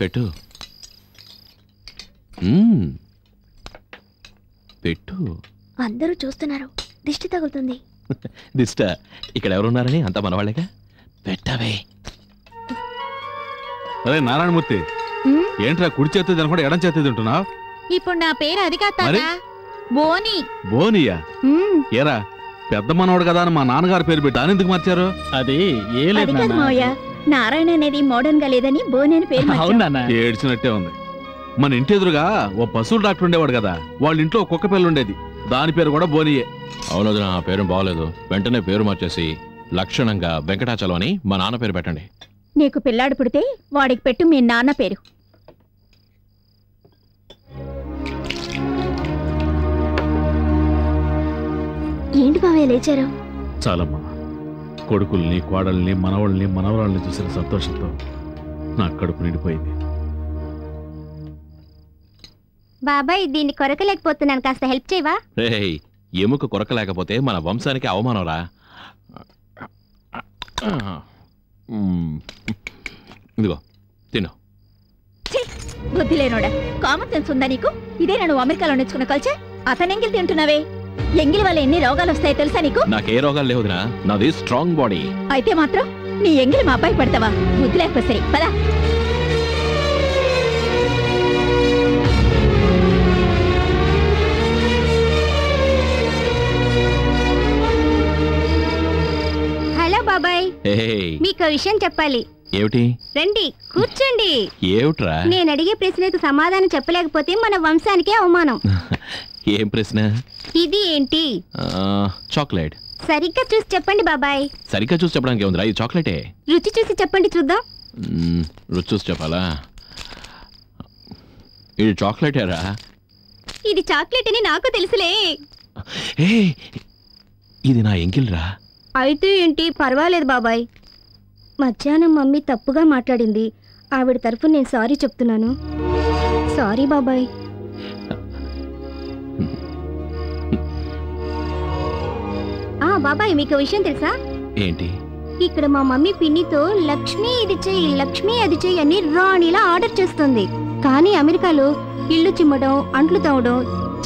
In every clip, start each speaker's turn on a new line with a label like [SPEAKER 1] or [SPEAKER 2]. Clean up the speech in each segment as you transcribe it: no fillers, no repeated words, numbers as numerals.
[SPEAKER 1] పెట్టు పెట్టు.
[SPEAKER 2] అందరూ చూస్తున్నారు, దిష్టి తగులుతుంది.
[SPEAKER 1] దిష్ట? ఇక్కడ ఎవరున్నారని అంత మనవాళ్ళేగా. పెట్టవే.
[SPEAKER 3] అరే నారాయణమూర్తి, ఏంట్రా కుడి చేతి తినకుండా ఎడం చేతి తింటున్నావు?
[SPEAKER 2] ఇప్పుడు నా పేరు అది కాదు, బోని.
[SPEAKER 3] బోనియా? ఏరా పెద్ద మనవాడు కదా అని మా నాన్నగారు పేరు పెట్టి దాని ఎందుకు మార్చారు?
[SPEAKER 4] అది ఏ లేదు
[SPEAKER 2] నారాయణ అనేది మోడర్న్ గా లేదని బోని అని పేరు.
[SPEAKER 4] అవునా?
[SPEAKER 3] ఏడ్చినట్టే ఉంది. మన ఇంటి ఎదురుగా ఓ పశువుల డాక్టర్ ఉండేవాడు కదా, వాళ్ళ ఇంట్లో కుక్క పిల్ల ఉండేది, దాని పేరు కూడా బోనియే.
[SPEAKER 1] అవును, నా పేరు బాగోలేదు. వెంటనే పేరు మార్చేసి లక్షణంగా వెంకటాచలం అని మా నాన్న పేరు పెట్టండి.
[SPEAKER 2] నీకు పిల్లాడు పుడితే వాడికి పెట్టు మీ నాన్న పేరు. ఏంటి బావయ్య లేచారు?
[SPEAKER 3] చాలమ్మా, కొడుకుల్ని కోడల్ని మనవళ్ళని మనవరాళ్ళని చూసిన సంతోషంతో నా కడుపు నిండిపోయింది.
[SPEAKER 2] బాబాయ్ దీన్ని కొరకలేకపోతున్నాను, కాస్త హెల్ప్ చేయవా?
[SPEAKER 1] రేయ్, ఎముక కొరకలేకపోతే మన వంశానికి అవమానంరా. ఇదిగో తిను.
[SPEAKER 2] బుద్ధి లేనోడా, కామన్ సెన్స్ ఉందా నీకు? ఇదే నువ్వు అమెరికాలో నేర్చుకున్న కల్చర్. అతను ఎంగిల్ తింటున్నావే, ఎంగిల్ వల్ల ఎన్ని రోగాలు వస్తాయో తెలుసా నీకు?
[SPEAKER 1] నాకే రోగాలు లేవుదినా, నాది స్ట్రాంగ్ బాడీ.
[SPEAKER 2] అయితే మాత్రం నీ ఎంగిల్ మా అబ్బాయి పెడతావా? బుద్ధి లేకపోతే సరే పదా. హలో బాబాయ్, మీకు విషయం చెప్పాలి.
[SPEAKER 1] ఏమిటి?
[SPEAKER 2] రండి కూర్చోండి.
[SPEAKER 1] ఏమిట్రా?
[SPEAKER 2] నేను అడిగే ప్రశ్నకు సమాధానం చెప్పలేకపోతే మన వంశానికే అవమానం.
[SPEAKER 1] ఏం ప్రశ్న?
[SPEAKER 2] ఇది ఏంటి?
[SPEAKER 1] చాక్లెట్.
[SPEAKER 2] సరిగ్గా చూసి చెప్పండి బాబాయ్.
[SPEAKER 1] సరిగ్గా చూసి చెప్పడానికి ఏముందిరా, ఇది చాక్లెటే.
[SPEAKER 2] రుచి చూసి చెప్పండి చూద్దాం.
[SPEAKER 1] రుచి చూసి చెప్పాలా? ఇది చాక్లెటేరా.
[SPEAKER 2] ఇది చాక్లెట్ అని నాకు తెలుసులే.
[SPEAKER 1] ఇది నా ఎంగిల్రా.
[SPEAKER 2] అయితే ఏంటి, పర్వాలేదు బాబాయ్. మధ్యాహ్నం మమ్మీ తప్పుగా మాట్లాడింది, ఆవిడ తరఫున నేను సారీ చెప్తున్నాను. సారీ బాబాయ్. బాబాయ్ మీకు విషయం తెలుసా?
[SPEAKER 1] ఏంటి?
[SPEAKER 2] ఇక్కడ మా మమ్మీ పిన్నితో లక్ష్మి ఇది చెయ్యి, లక్ష్మి అది చెయ్యి అని రాణిలా ఆర్డర్ చేస్తుంది. కానీ అమెరికాలో ఇల్లు చిమ్మడం, అంట్లు తవ్వడం,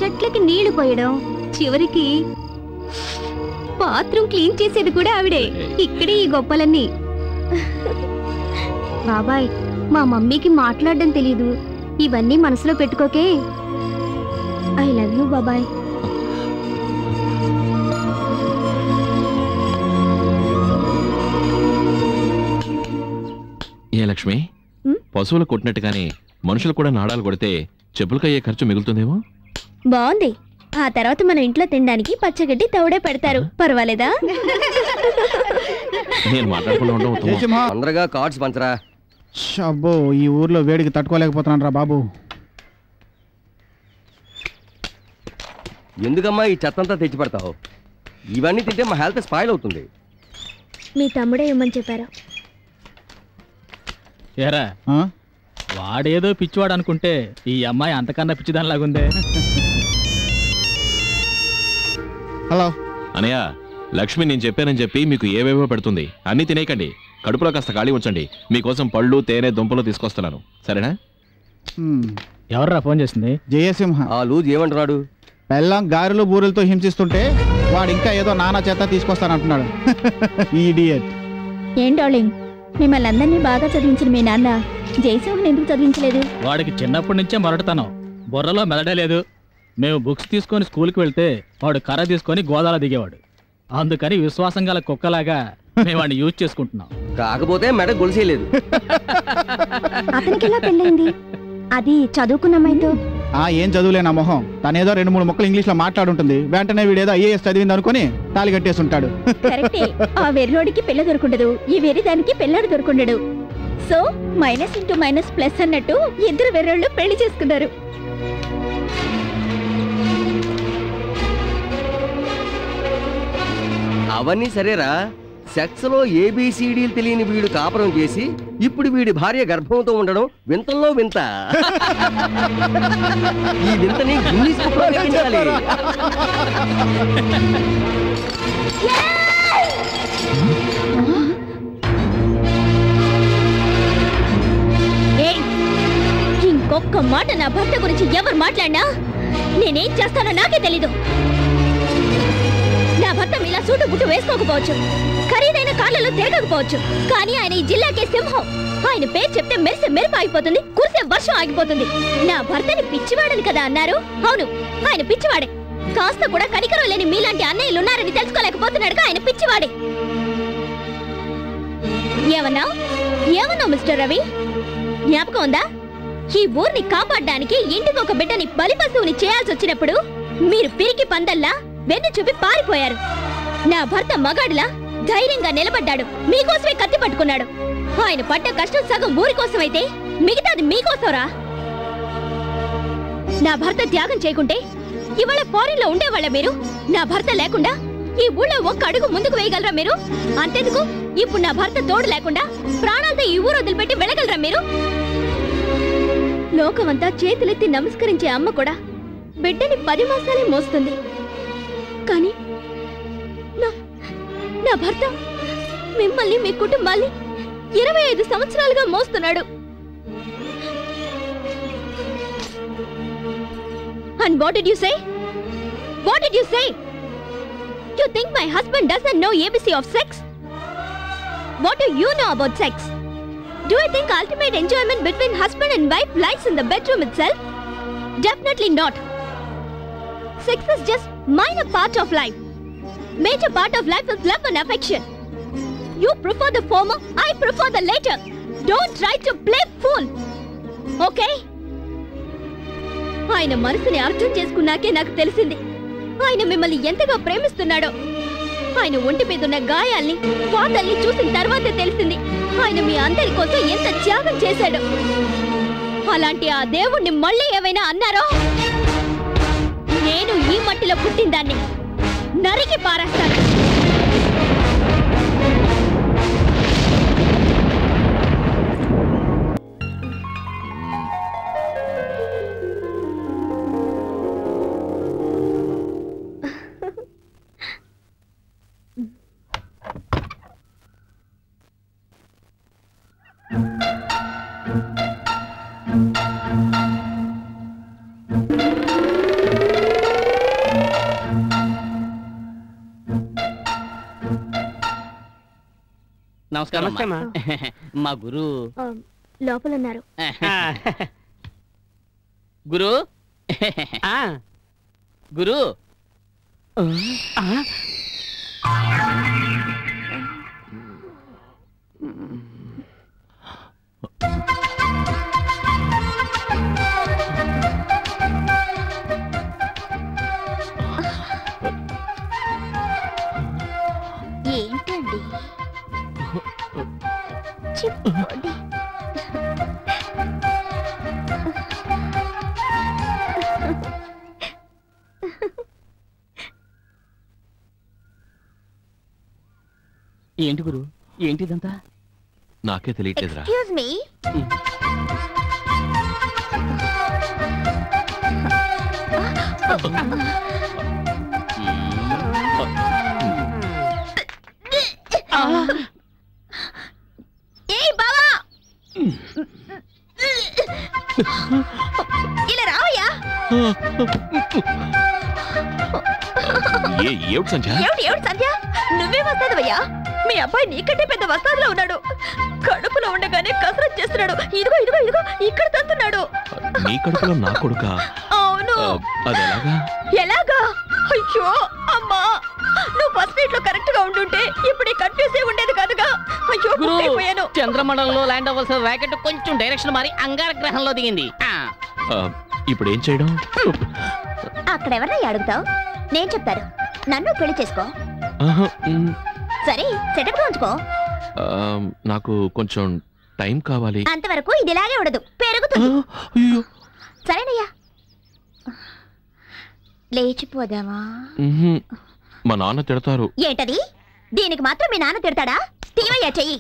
[SPEAKER 2] చెట్లకి నీళ్లు పోయడం, చివరికి బాత్రూమ్ క్లీన్ చేసేది కూడా ఆవిడే. ఇక్కడే ఈ గొప్పలన్నీ. బాబాయ్, మా మమ్మీకి మాట్లాడడం తెలీదు, ఇవన్నీ మనసులో పెట్టుకోకే. ఐ లవ్ యూ బాబాయ్.
[SPEAKER 1] ఏ లక్ష్మి, పశువులు కొట్టినట్టుగానే మనుషులు కూడా నాడాలు కొడితే చెప్పులకయ్యే ఖర్చు మిగులుతుందేమో.
[SPEAKER 2] బాగుంది. ఆ తర్వాత మన ఇంట్లో తినడానికి పచ్చగడ్డి తౌడే పెడతారు, పర్వాలేదా?
[SPEAKER 1] నేను మాట్లాడకుండా ఉండవు.
[SPEAKER 5] తొందరగా కార్డ్స్ పంచరా.
[SPEAKER 6] అబ్బో, ఈ ఊర్లో వేడికి తట్టుకోలేకపోతున్నాను రా బాబు.
[SPEAKER 5] ఎందుకమ్మా ఈ చెత్తంతా తెచ్చి పెడతావు? ఇవన్నీ తింటే మా హెల్త్ స్పాయిల్ అవుతుంది.
[SPEAKER 2] మీ తమ్ముడే ఇమ్మని చెప్పారు.
[SPEAKER 4] ఏరా, వాడేదో పిచ్చివాడు అనుకుంటే ఈ అమ్మాయి అంతకన్నా పిచ్చిదానిలాగుందే.
[SPEAKER 6] హలో
[SPEAKER 1] అనయ్య, లక్ష్మి నేను చెప్పానని చెప్పి మీకు ఏవేవో పెడుతుంది. అన్నీ తినేయకండి, కడుపులో కాస్త ఖాళీ ఉంచండి. మీకోసం పళ్ళు, తేనె, దుంపలు తీసుకొస్తున్నాను, సరేనా?
[SPEAKER 4] ఎవర్రా ఫోన్ చేసింది?
[SPEAKER 6] జయసింహ.
[SPEAKER 5] ఆ లూజ్ ఏమంటున్నాడు?
[SPEAKER 6] పెళ్ళం గారెలు బూరెలతో హింసిస్తుంటే వాడు ఇంకా ఏదో నానా చేత తీసుకొస్తానంటున్నాడు. ఈడియట్.
[SPEAKER 2] ఏం డార్లింగ్, మిమ్మల్ని అందరినీ బాగా చదివించిన మీ నాన్న జయసింహన్ ఎందుకు చదివించలేదు?
[SPEAKER 4] వాడికి చిన్నప్పటి నుంచే మొరటతనం, బుర్రలో మెదడే లేదు. మేము బుక్స్ తీసుకొని స్కూల్కి వెళ్తే వాడు కర్ర తీసుకొని గోదాలో దిగేవాడు. అందుకని విశ్వాసం గల కుక్కలాగా మేము వాడిని యూజ్ చేసుకుంటున్నాం.
[SPEAKER 5] కాకపోతే మెడ గొలిసేయలేదు.
[SPEAKER 2] అతనికి ఎలా పెళ్ళైంది? అది చదువుకున్న అమ్మాయితో.
[SPEAKER 6] ఏం చదువులేనా మొహం, తనేదో 2-3 ముక్కలు ఇంగ్లీష్ లో మాట్లాడుంటుంది, వెంటనే వీడేదో IAS చదివింది అనుకుని తాళి కట్టేస్తుంటాడు.
[SPEAKER 2] కరెక్టే, ఆ వెర్రోడికి పిల్ల దొరుకుండదు, ఈ వెర్రి దానికి పిల్లాడు దొరుకుండడు. So minus into minus plus అన్నట్టు ఇద్దరు వెర్రోళ్ళు పెళ్లి చేసుకున్నారు.
[SPEAKER 5] అవన్నీ సరేరా, సెక్స్ లో ABCDలు తెలియని వీడు కాపురం చేసి ఇప్పుడు వీడి భార్య గర్భంతో ఉండడం వింతల్లో వింత. ఈ వింతని గిన్నిస్ బుక్లో ఎక్కించాలి.
[SPEAKER 2] ఒక్క మాట నా భర్త గురించి ఎవరు మాట్లాడినా నేనేం చేస్తానో నాకే తెలీదు. నా భర్త మీలా సూటు బుట్టు వేసుకోకపోవచ్చు, ఖరీదైన కార్లలో తిరగకపోవచ్చు, కానీ ఆయన ఈ జిల్లాకే సింహం. ఆయన పేరు చెప్తే మెరిసే మెరుపు ఆగిపోతుంది, కురిసే వర్షం ఆగిపోతుంది. నా భర్తని పిచ్చివాడని కదా అన్నారు? అవును, ఆయన పిచ్చివాడే. కాస్త కూడా కనికరం లేని మీలాంటి అన్నయ్యలు ఉన్నారని తెలుసుకోలేకపోతున్నాడుగా ఆయన పిచ్చివాడే. ఏమన్నా మిస్టర్ రవి, జ్ఞాపకం ఉందా? ఈ ఊరిని కాపాడడానికి ఇంటికి ఒక బిడ్డని బలి పశువుని చేయాల్సి వచ్చినప్పుడు మీరు పిరికి పందల్లా వెన్ను చూపి పారిపోయారు. నా భర్త మగాడిలా ధైర్యంగా నిలబడ్డాడు, మీకోసమే కత్తి పట్టుకున్నాడు. ఆయన పడ్డ కష్టం సగం ఊరి కోసమైతే మిగతాది మీకోసంరా. నా భర్త త్యాగం చేయకుంటే ఇవాళ ఫారిన్ లో ఉండేవాళ్ళ మీరు. నా భర్త లేకుండా ఈ ఊళ్ళో ఒక్క అడుగు ముందుకు వేయగలరా మీరు? అంతెందుకు, ఇప్పుడు నా భర్త తోడు లేకుండా ప్రాణాలతో ఈ ఊరు వదిలిపెట్టి వెళ్ళగలరా మీరు? లోకమంతా చేతులెత్తి నమస్కరించే అమ్మ కూడా బిడ్డని 10 మాసాలే మోస్తుంది. కానీ నా భర్త మిమ్మల్ని, మీ కుటుంబాన్ని 25 సంవత్సరాలుగా మోస్తున్నాడు. And what did you say? What did you say? You think my husband doesn't know ABC of sex? What do you know about sex? Do you think ultimate enjoyment between husband and wife lies in the bedroom itself? Definitely not. Sex is just minor part of life. Major part of life is love and affection. You prefer the former, I prefer the later. Don't try to play fool. Okay? ఆయన మనసుని అర్థం చేసుకున్నాకే నాకు తెలిసింది ఆయన మిమ్మల్ని ఎంతగా ప్రేమిస్తున్నాడో. ఆయన ఒంటి మీద ఉన్న గాయాల్ని, పాతల్ని చూసిన తర్వాతే తెలిసింది ఆయన మీ అందరి కోసం ఎంత త్యాగం చేశాడో. అలాంటి ఆ దేవుణ్ణి మళ్ళీ ఏమైనా అన్నారో నేను ఈ మట్టిలో పుట్టిందాన్ని నరికి పారేస్తాను.
[SPEAKER 7] నమస్కారం. మా గురు
[SPEAKER 2] లోపల ఉన్నారు.
[SPEAKER 7] గురు గురు
[SPEAKER 2] ఏంటండి చెప్పండి.
[SPEAKER 7] ఏంటి గురు, ఏంటిదంతా?
[SPEAKER 1] నాకే తెలియట్లేదురా.
[SPEAKER 2] Excuse me. ఇలా రావయ్యా.
[SPEAKER 1] ఏమిటి సంధ్య?
[SPEAKER 2] ఏమిటి సంధ్య, నువ్వే వస్తాదవయ్యా. మీ అబ్బాయి నీకంటే పెద్ద వస్తాదులో ఉన్నాడు. కడుపులో ఉండగానే కసరత్ చేస్తున్నాడు. ఇదిగో ఇదిగో ఇదిగో ఇక్కడ తంతున్నాడు.
[SPEAKER 1] నీ కడుపులో నా కొడుకా?
[SPEAKER 2] అవును.
[SPEAKER 1] అది ఎలాగా?
[SPEAKER 2] ఎలాగా? అయ్యో అమ్మా, నువ్వు ఫస్ట్ నైట్ లో కరెక్ట్ గా ఉండుంటే ఇప్పుడు ఈ కన్ఫ్యూజ్ అయి ఉండేది కాదుగా. అయ్యో పోయాను.
[SPEAKER 7] చంద్రమండలంలో ల్యాండ్ అవ్వాల్సిన రాకెట్ కొంచెం డైరెక్షన్ మారి అంగార గ్రహంలో దిగింది.
[SPEAKER 1] ఇప్పుడు ఏం చేయడం?
[SPEAKER 2] అక్కడ ఎవరినై అడుగుతావు? నేను చెప్తాను. నన్ను పెళ్లి చేసుకో. సరే సెటప్ గా ఉంచుకో.
[SPEAKER 1] నాకు కొంచెం టైం కావాలి.
[SPEAKER 2] అంతవరకు ఇది ఇలాగే ఉండదు, పెరుగుతుంది. సరేనయ్యా, లేచిపోదామా?
[SPEAKER 1] మా నాన్న తిడతారు.
[SPEAKER 2] ఏంటది? దీనికి మాత్రం మీ నాన్న తిడతాడా? తీవయ్యా చెయ్యి.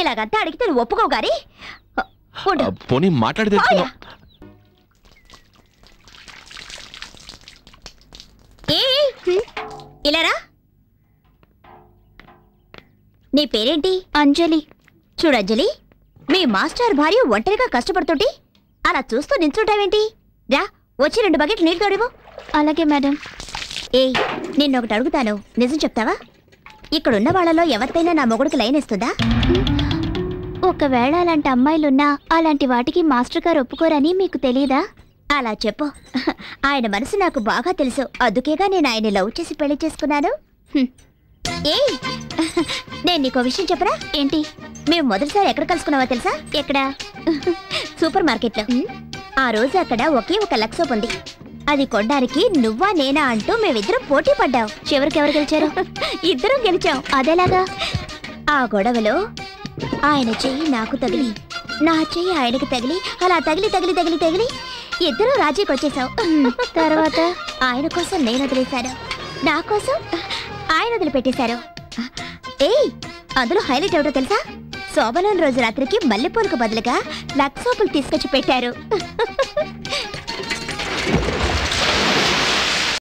[SPEAKER 2] ఇలాగంతా అడిగితే నువ్వు ఒప్పుకోవు గారి.
[SPEAKER 1] పోనీ మాట్లాడి తెచ్చుకున్నా.
[SPEAKER 2] ఇలారా. నీ పేరేంటి? అంజలి. చూడంజలి, మీ మాస్టర్ భార్య ఒంటరిగా కష్టపడుతుంటే అలా చూస్తూ నించుంటావేంటి? రా, వచ్చి 2 బకెట్లు నీళ్ళు తోడివు. అలాగే మేడం. ఏయ్, నిన్నొకటి అడుగుతాను, నిజం చెప్తావా? ఇక్కడున్న వాళ్ళలో ఎవరితైనా నా మొగుడికి లైన్ ఇస్తుందా? ఒకవేళ అలాంటి అమ్మాయిలున్నా అలాంటి వాటికి మాస్టర్ గారు ఒప్పుకోరని మీకు తెలీదా? అలా చెప్పు. ఆయన మనసు నాకు బాగా తెలుసు, అందుకేగా నేను ఆయన లవ్ చేసి పెళ్లి చేసుకున్నాను. ఏయ్, నేను నీకో విషయం చెప్పరా? ఏంటి? మేము మొదటిసారి ఎక్కడ కలుసుకున్నావో తెలుసా? ఎక్కడ? సూపర్ మార్కెట్లో. ఆ రోజు అక్కడ ఒకే ఒక లక్స్ సోప్ ఉంది. అది కొనడానికి నువ్వా నేనా అంటూ మేమిద్దరం పోటీ పడ్డాం. చివరికి ఎవరు గెలిచారు? ఇద్దరం గెలిచాం. అదేలాగా? ఆ గొడవలో ఆయన చెయ్యి నాకు తగిలి, నా చెయ్యి ఆయనకు తగిలి, అలా తగిలి తగిలి తగిలి తగిలి ఇద్దరు రాజీకి వచ్చేసాం. తర్వాత ఆయన కోసం నేను వదిలేశాను, నా కోసం ఆయన వదిలిపెట్టేశారు. ఏయ్, అందులో హైలైట్ ఎవరో తెలుసా? శోభనం రోజు రాత్రికి మల్లెపూలకు బదులుగా లక్స్ సోపులు తీసుకొచ్చి పెట్టారు.